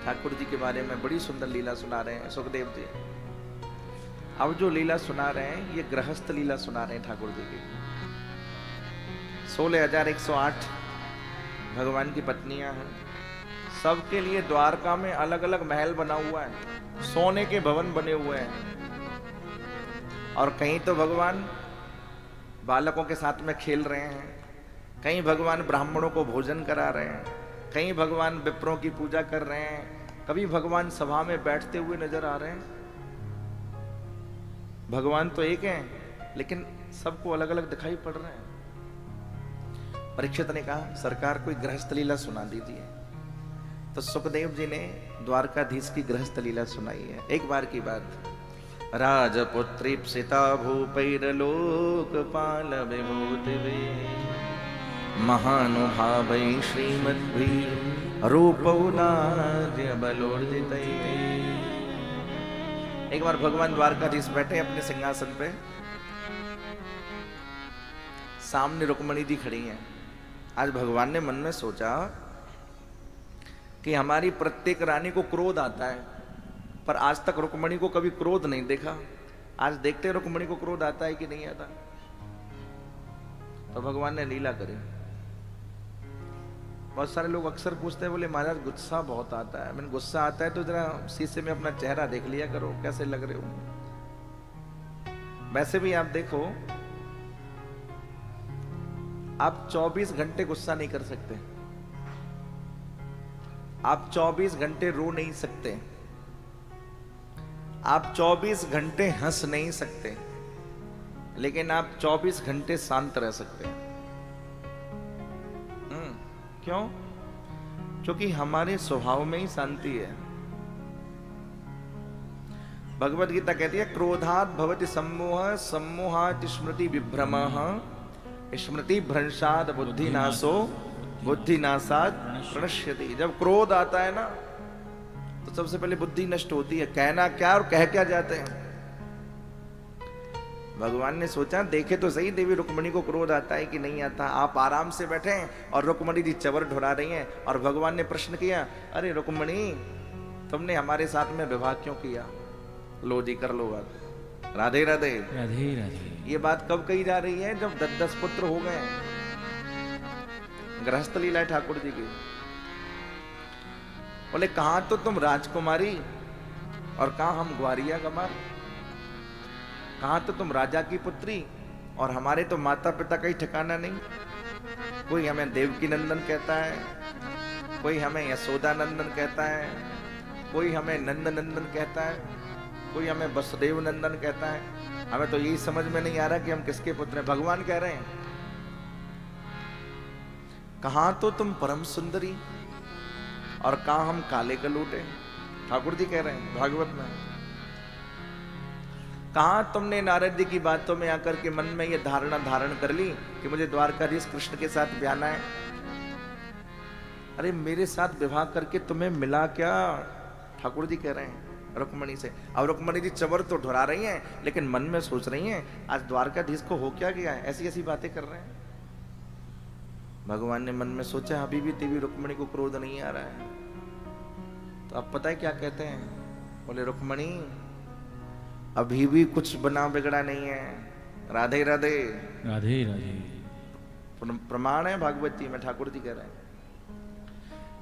ठाकुर जी के बारे में बड़ी सुंदर लीला सुना रहे हैं सुखदेव जी। अब जो लीला सुना रहे हैं ये गृहस्थ लीला सुना रहे हैं ठाकुर जी की। 16,108 भगवान की पत्नियां हैं। सबके लिए द्वारका में अलग अलग महल बना हुआ है, सोने के भवन बने हुए हैं। और कहीं तो भगवान बालकों के साथ में खेल रहे हैं, कहीं भगवान ब्राह्मणों को भोजन करा रहे हैं, कहीं भगवान विप्रों की पूजा कर रहे हैं, कभी भगवान सभा में बैठते हुए नजर आ रहे हैं। भगवान तो एक हैं लेकिन सबको अलग अलग दिखाई पड़ रहे हैं। परीक्षित ने कहा सरकार कोई गृहस्थ लीला सुना दीजिए। तो सुखदेव जी ने द्वारकाधीश की गृहस्थ लीला सुनाई है। एक बार की बात, राजपुत्री सीता भूपैरलोकपाल विभूति महानुभाव श्रीमद्भी रूपौनार्य बलोर्जित। एक बार भगवान द्वारकाधीश बैठे अपने सिंहासन पे, सामने रुक्मणी जी खड़ी हैं। आज भगवान ने मन में सोचा कि हमारी प्रत्येक रानी को क्रोध आता है, पर आज तक रुक्मणी को कभी क्रोध नहीं देखा। आज देखते रुक्मणी को क्रोध आता है कि नहीं आता। तो भगवान ने लीला करी। बहुत सारे लोग अक्सर पूछते हैं, बोले महाराज गुस्सा बहुत आता है। मैंने गुस्सा आता है तो जरा शीशे में अपना चेहरा देख लिया करो, कैसे लग रहे हो। वैसे भी आप देखो, आप 24 घंटे गुस्सा नहीं कर सकते, आप 24 घंटे रो नहीं सकते, आप 24 घंटे हंस नहीं सकते, लेकिन आप 24 घंटे शांत रह सकते हैं। क्यों? क्योंकि हमारे स्वभाव में ही शांति है। भगवत गीता कहती है क्रोधात् भवति सम्मोह, सम्मोहात् स्मृति विभ्रमः, स्मृति भ्रंशात् बुद्धिनाशो, बुद्धिनाशात् प्रणश्यति। जब क्रोध आता है ना तो सबसे पहले बुद्धि नष्ट होती है। कहना क्या और कह क्या जाते हैं। भगवान ने सोचा देखे तो सही देवी रुक्मणी को क्रोध आता है कि नहीं आता। आप आराम से बैठे हैं और रुक्मणी जी चवर ढुरा रही हैं, और भगवान ने प्रश्न किया अरे रुक्मणी तुमने हमारे साथ में विवाह क्यों किया? लो जी कर लो बात। राधे राधे राधे राधे। ये बात कब कही जा रही है? जब 10 पुत्र हो गए। गृहस्थ लीला है ठाकुर जी की। बोले कहां तो तुम राजकुमारी और कहां हम ग्वारिया गमार। कहां तो तुम राजा की पुत्री और हमारे तो माता पिता का ही ठिकाना नहीं। कोई हमें देवकी नंदन कहता है, कोई हमें यशोदा नंदन कहता है, कोई हमें नंद नंदन कहता है, कोई हमें वसुदेव नंदन कहता है। हमें तो यही समझ में नहीं आ रहा कि हम किसके पुत्र हैं। भगवान कह रहे हैं कहां तो तुम परम सुंदरी और कहां हम काले कलूटे। ठाकुर जी कह रहे हैं भागवत में। कहां तुमने नारद जी की बातों में आकर के मन में ये धारणा धारण कर ली कि मुझे द्वारकाधीश कृष्ण के साथ ब्याहना है। अरे मेरे साथ विवाह करके तुम्हें मिला क्या? ठाकुर जी कह रहे हैं रुक्मणी से। अब रुक्मणी जी चवर तो ढुरा रही हैं, लेकिन मन में सोच रही हैं आज द्वारकाधीश को हो क्या गया है, ऐसी ऐसी बातें कर रहे हैं। भगवान ने मन में सोचा अभी भी देवी रुक्मणी को क्रोध नहीं आ रहा है। तो अब पता है क्या कहते हैं? बोले रुक्मणी अभी भी कुछ बना बिगड़ा नहीं है। राधे राधे राधे राधे। प्रमाण है भागवत जी में, ठाकुर जी कह रहे हैं।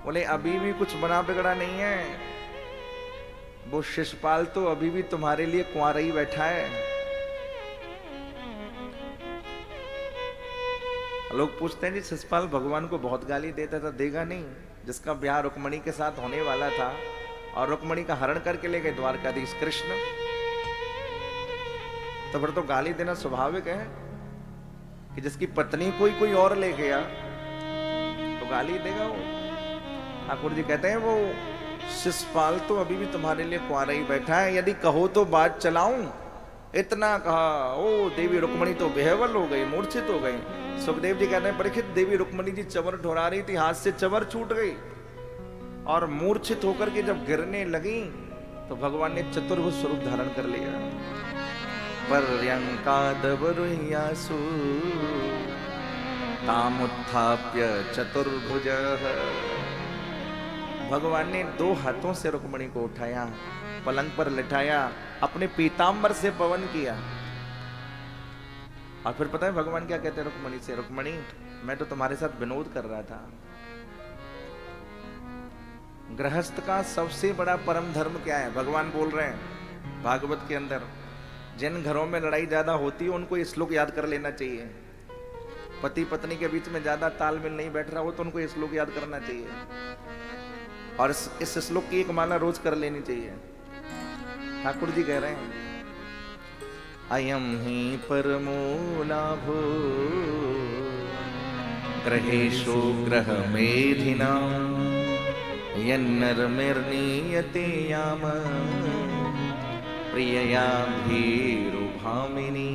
बोले अभी भी कुछ बना बिगड़ा नहीं है। वो शिषपाल तो अभी भी तुम्हारे लिए कुंवारा ही बैठा है। लोग पूछते हैं जी शिषपाल भगवान को बहुत गाली देता था, देगा नहीं? जिसका ब्याह रुक्मणी के साथ होने वाला था और रुक्मणी का हरण करके ले गए द्वारकाधीश कृष्ण, तो फिर तो गाली देना स्वाभाविक है कि जिसकी पत्नी कोई और ले गया तो गाली देगा वो। ठाकुर जी कहते हैं वो शिषपाल तो अभी भी तुम्हारे लिए कुंवारा ही बैठा है। यदि कहो तो बात चलाऊं। इतना कहा ओ देवी रुक्मणी तो बेहवल हो गई, मूर्छित हो गई। सुखदेव जी कहते हैं परीक्षित देवी रुक्मणी जी चवर ढुरा रही थी, हाथ से चवर छूट गई और मूर्छित होकर के जब गिरने लगी तो भगवान ने चतुर्भुज स्वरूप धारण कर लिया। पर्यंकादवरुह्यासु तामुत्थाप्य चतुर्भुजः भगवान ने 2 हाथों से रुक्मणी को उठाया, पलंग पर लिटाया, अपने पीतांबर से पवन किया। और फिर पता है भगवान क्या कहते हैं रुक्मणी से? रुक्मणी, मैं तो तुम्हारे साथ विनोद कर रहा था। गृहस्थ का सबसे बड़ा परम धर्म क्या है? भगवान बोल रहे हैं भागवत के अंदर, जिन घरों में लड़ाई ज्यादा होती है उनको ये श्लोक याद कर लेना चाहिए। पति पत्नी के बीच में ज्यादा तालमेल नहीं बैठ रहा हो तो उनको ये श्लोक याद करना चाहिए, और इस श्लोक की एक माला रोज कर लेनी चाहिए। ठाकुर जी कह रहे हैं, अयम ही परमो लाभो ग्रहेशो ग्रह मेधिना यन्नरमिर्नीयते याम प्रियया भीरुभामिनी